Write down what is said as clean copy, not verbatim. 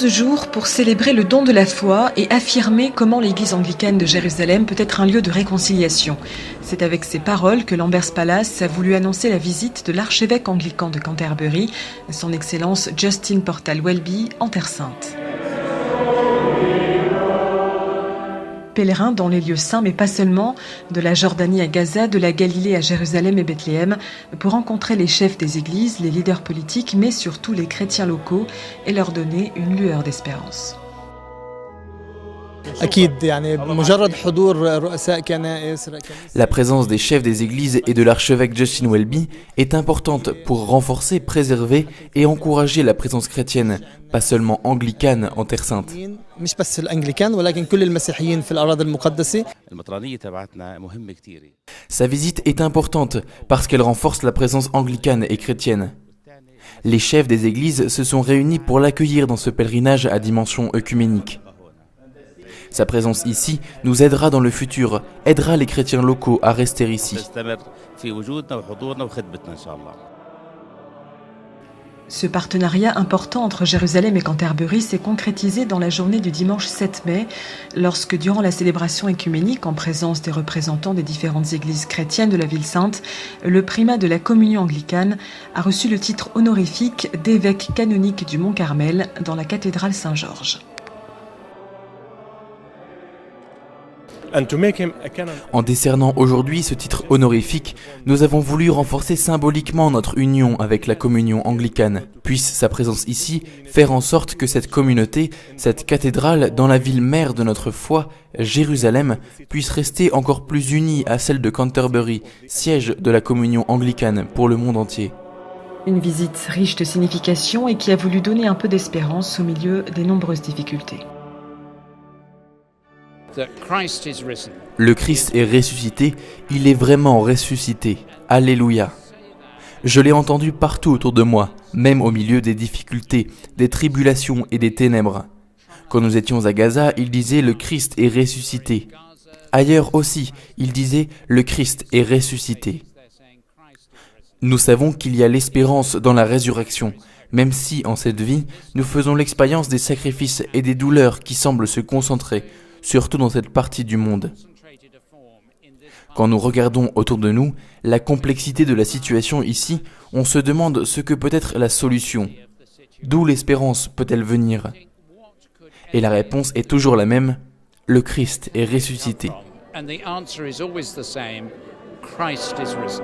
12 jours pour célébrer le don de la foi et affirmer comment l'église anglicane de Jérusalem peut être un lieu de réconciliation. C'est avec ces paroles que l'Ambers Palace a voulu annoncer la visite de l'archevêque anglican de Canterbury, son Excellence Justin Portal-Welby, en Terre Sainte. Pèlerins dans les lieux saints, mais pas seulement, de la Jordanie à Gaza, de la Galilée à Jérusalem et Bethléem, pour rencontrer les chefs des églises, les leaders politiques, mais surtout les chrétiens locaux, et leur donner une lueur d'espérance. La présence des chefs des églises et de l'archevêque Justin Welby est importante pour renforcer, préserver et encourager la présence chrétienne, pas seulement anglicane en Terre Sainte. Sa visite est importante parce qu'elle renforce la présence anglicane et chrétienne. Les chefs des églises se sont réunis pour l'accueillir dans ce pèlerinage à dimension œcuménique. Sa présence ici nous aidera dans le futur, aidera les chrétiens locaux à rester ici. Ce partenariat important entre Jérusalem et Canterbury s'est concrétisé dans la journée du dimanche 7 mai, lorsque, durant la célébration œcuménique en présence des représentants des différentes églises chrétiennes de la ville sainte, le primat de la communion anglicane a reçu le titre honorifique d'évêque canonique du Mont-Carmel dans la cathédrale Saint-Georges. En décernant aujourd'hui ce titre honorifique, nous avons voulu renforcer symboliquement notre union avec la communion anglicane. Puisse sa présence ici faire en sorte que cette communauté, cette cathédrale dans la ville mère de notre foi, Jérusalem, puisse rester encore plus unie à celle de Canterbury, siège de la communion anglicane pour le monde entier. Une visite riche de signification et qui a voulu donner un peu d'espérance au milieu des nombreuses difficultés. Le Christ est ressuscité, il est vraiment ressuscité. Alléluia. Je l'ai entendu partout autour de moi, même au milieu des difficultés, des tribulations et des ténèbres. Quand nous étions à Gaza, il disait « Le Christ est ressuscité ». Ailleurs aussi, il disait « Le Christ est ressuscité ». Nous savons qu'il y a l'espérance dans la résurrection, même si, en cette vie, nous faisons l'expérience des sacrifices et des douleurs qui semblent se concentrer, surtout dans cette partie du monde. Quand nous regardons autour de nous la complexité de la situation ici, on se demande ce que peut être la solution. D'où l'espérance peut-elle venir? Et la réponse est toujours la même, le Christ est ressuscité. And the answer is always the same, Christ is risen.